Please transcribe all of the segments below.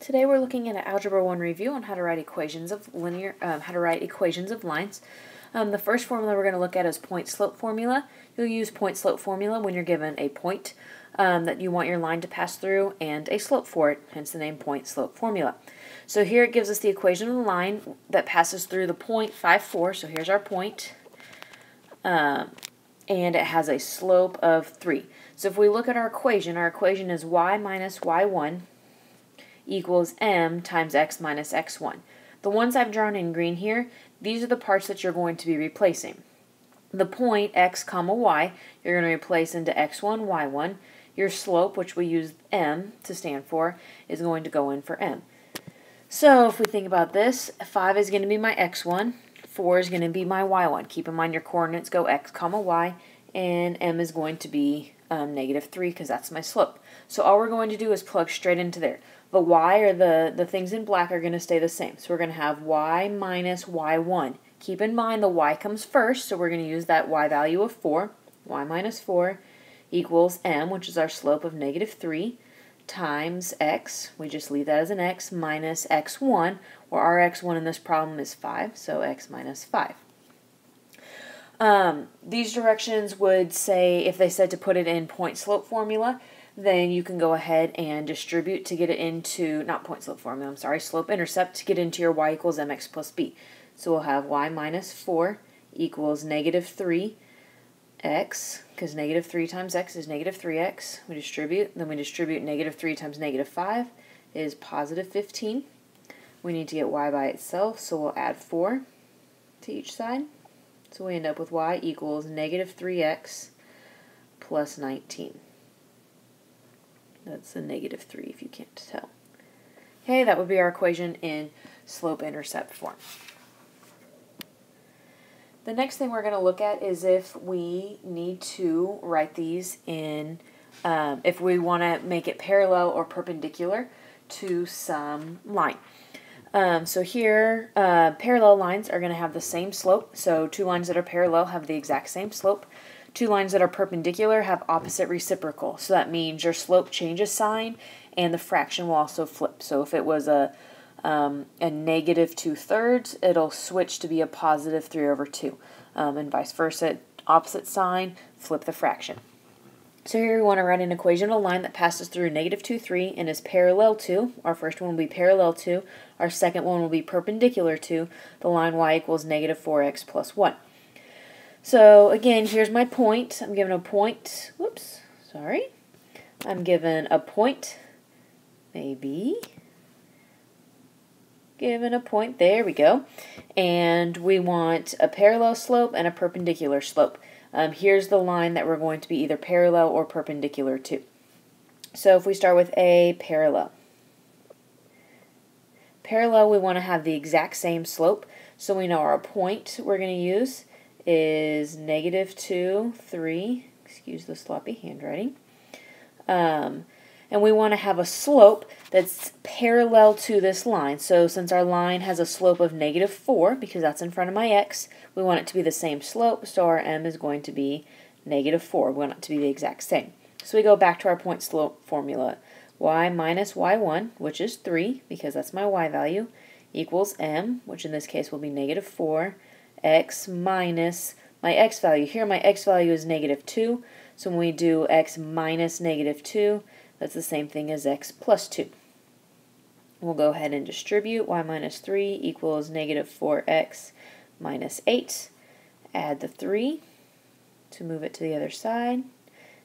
Today we're looking at an Algebra 1 review on how to write equations of lines. The first formula we're going to look at is point-slope formula. You'll use point-slope formula when you're given a point that you want your line to pass through and a slope for it, hence the name point-slope formula. So here it gives us the equation of the line that passes through the point 5, 4. So here's our point, and it has a slope of 3. So if we look at our equation is y minus y1 equals m times x minus x1. The ones I've drawn in green here, these are the parts that you're going to be replacing. The point x comma y, you're going to replace into x1, y1. Your slope, which we use m to stand for, is going to go in for m. So if we think about this, 5 is going to be my x1, 4 is going to be my y1. Keep in mind your coordinates go x comma y, and m is going to be negative 3 because that's my slope. So all we're going to do is plug straight into there. The y, or the things in black, are going to stay the same. So we're going to have y minus y1. Keep in mind the y comes first, so we're going to use that y value of 4. Y minus 4 equals m, which is our slope of negative 3, times x, we just leave that as an x, minus x1, where our x1 in this problem is 5, so x minus 5. These directions would say, if they said to put it in point-slope formula, then you can go ahead and distribute to get it into, not point-slope formula, I'm sorry, slope-intercept, to get into your y equals mx plus b. So we'll have y minus 4 equals negative 3x, because negative 3 times x is negative 3x. We distribute, then we distribute negative 3 times negative 5 is positive 15. We need to get y by itself, so we'll add 4 to each side. So we end up with y equals negative 3x plus 19. That's a negative 3 if you can't tell. Okay, that would be our equation in slope-intercept form. The next thing we're going to look at is if we need to write these in, if we want to make it parallel or perpendicular to some line. So here, parallel lines are going to have the same slope. So two lines that are parallel have the exact same slope. Two lines that are perpendicular have opposite reciprocal. So that means your slope changes sign and the fraction will also flip. So if it was a negative 2/3, it'll switch to be a positive 3/2. And vice versa, opposite sign, flip the fraction. So here we want to write an equation of a line that passes through negative 2, 3 and is parallel to, our first one will be parallel to, our second one will be perpendicular to the line y equals negative 4x plus 1. So again, here's my point. I'm given a point, I'm given a point, given a point, there we go. And we want a parallel slope and a perpendicular slope. Here's the line that we're going to be either parallel or perpendicular to. So if we start with a parallel. Parallel, we want to have the exact same slope. So we know our point we're going to use is negative 2, 3, excuse the sloppy handwriting. And we want to have a slope that's parallel to this line. So since our line has a slope of negative 4, because that's in front of my x, we want it to be the same slope, so our m is going to be negative 4. We want it to be the exact same. So we go back to our point-slope formula. Y minus y1, which is 3, because that's my y value, equals m, which in this case will be negative 4, x minus my x value. Here my x value is negative 2, so when we do x minus negative 2, that's the same thing as x plus 2. We'll go ahead and distribute. Y minus 3 equals negative 4x minus 8. Add the 3 to move it to the other side.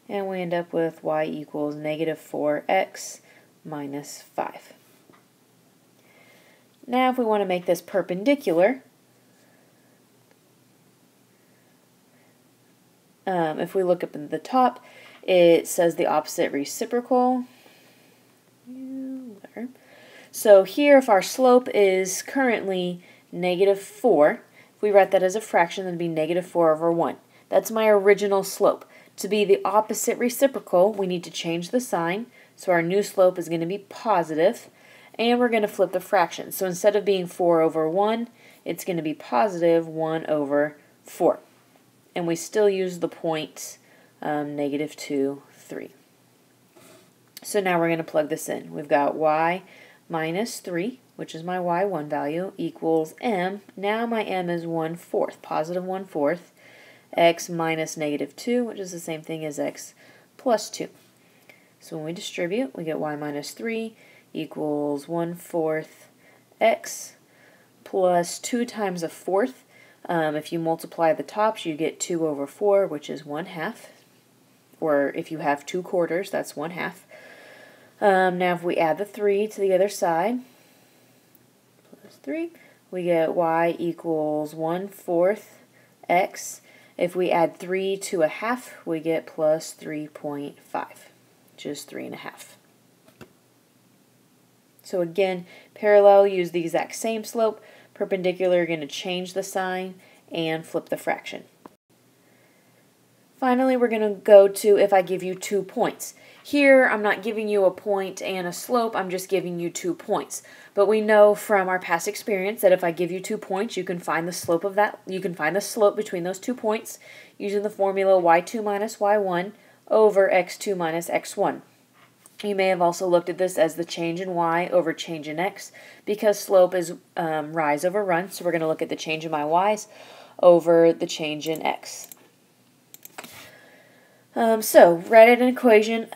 And we end up with y equals negative 4x minus 5. Now if we want to make this perpendicular, if we look up at the top, it says the opposite reciprocal. So here, if our slope is currently negative 4, if we write that as a fraction, then it'd be negative 4/1. That's my original slope. To be the opposite reciprocal, we need to change the sign. So our new slope is going to be positive, and we're going to flip the fraction. So instead of being 4/1, it's going to be positive 1/4. And we still use the point negative 2, 3. So now we're going to plug this in. We've got y minus 3, which is my y1 value, equals m. Now my m is 1/4, positive 1/4, x minus negative 2, which is the same thing as x plus 2. So when we distribute, we get y minus 3 equals 1/4 x plus 2 times a fourth. If you multiply the tops, you get 2/4, which is 1/2. Or if you have 2/4, that's 1/2. Now if we add the 3 to the other side, plus 3, we get y equals 1/4 x. If we add 3 to 1/2, we get plus 3.5, which is 3.5. So again, parallel, use the exact same slope. Perpendicular, you're going to change the sign and flip the fraction. Finally, we're going to go to if I give you 2 points. Here, I'm not giving you a point and a slope, I'm just giving you 2 points. But we know from our past experience that if I give you 2 points, you can find the slope of that. You can find the slope between those 2 points using the formula y2 minus y1 over x2 minus x1. You may have also looked at this as the change in y over change in x, because slope is rise over run, so we're going to look at the change in my y's over the change in x. So write an equation,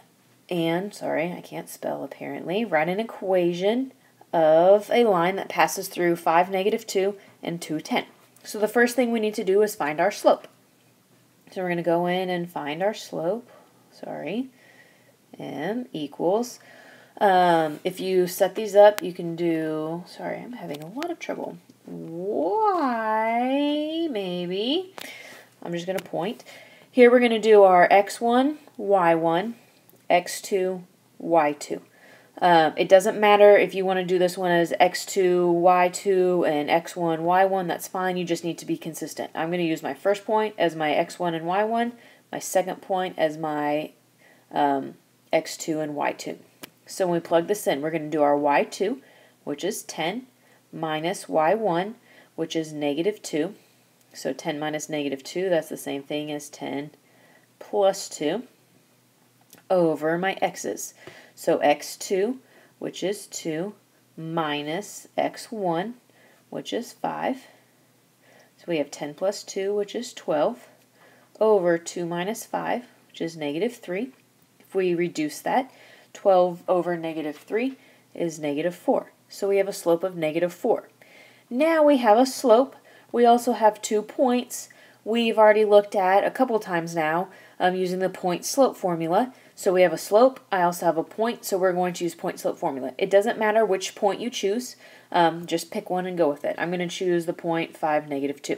and, sorry, I can't spell apparently, write an equation of a line that passes through 5, negative 2, and 2, 10. So the first thing we need to do is find our slope. So we're going to go in and find our slope, m equals, if you set these up, you can do, sorry, I'm having a lot of trouble, y, maybe, I'm just going to point. Here we're going to do our x1, y1, x2, y2. It doesn't matter if you want to do this one as x2, y2, and x1, y1, that's fine, you just need to be consistent. I'm going to use my first point as my x1 and y1, my second point as my x2 and y2. So when we plug this in, we're going to do our y2, which is 10, minus y1, which is negative 2. So 10 minus negative 2, that's the same thing as 10 plus 2, over my x's. So x2, which is 2, minus x1, which is 5. So we have 10 plus 2, which is 12, over 2 minus 5, which is negative 3. If we reduce that, 12 over negative 3 is negative 4. So we have a slope of negative 4. Now we have a slope. We also have 2 points. We've already looked at a couple times now using the point-slope formula. So we have a slope. I also have a point, so we're going to use point-slope formula. It doesn't matter which point you choose. Just pick one and go with it. I'm going to choose the point 5, negative 2.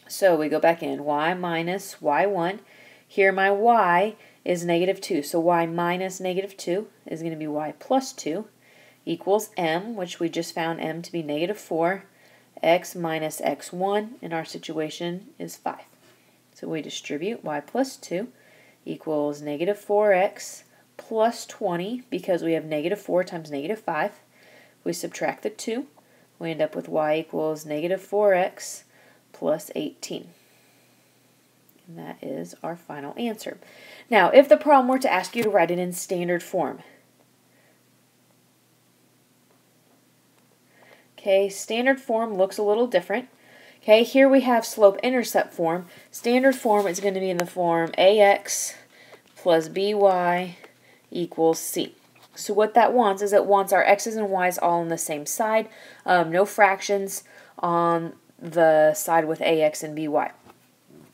So we go back in. Y minus y1. Here my y is negative 2. So y minus negative 2 is going to be y plus 2 equals m, which we just found m to be negative 4. X minus x1 in our situation is 5. So we distribute y plus 2 equals negative 4x plus 20, because we have negative 4 times negative 5. We subtract the 2, we end up with y equals negative 4x plus 18. And that is our final answer. Now, if the problem were to ask you to write it in standard form, okay, standard form looks a little different. Okay, here we have slope-intercept form. Standard form is going to be in the form ax plus by equals c. So what that wants is it wants our x's and y's all on the same side. No fractions on the side with ax and by.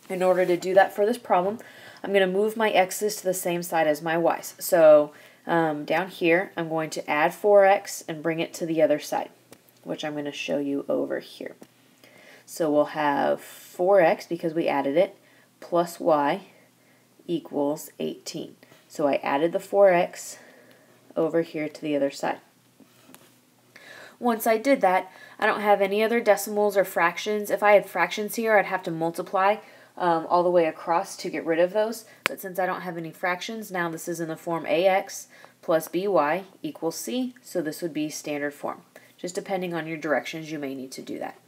In order to do that for this problem, I'm going to move my x's to the same side as my y's. So down here, I'm going to add 4x and bring it to the other side, which I'm going to show you over here. So we'll have 4x, because we added it, plus y equals 18. So I added the 4x over here to the other side. Once I did that, I don't have any other decimals or fractions. If I had fractions here, I'd have to multiply all the way across to get rid of those. But since I don't have any fractions, now this is in the form ax plus by equals c, so this would be standard form. Just depending on your directions, you may need to do that.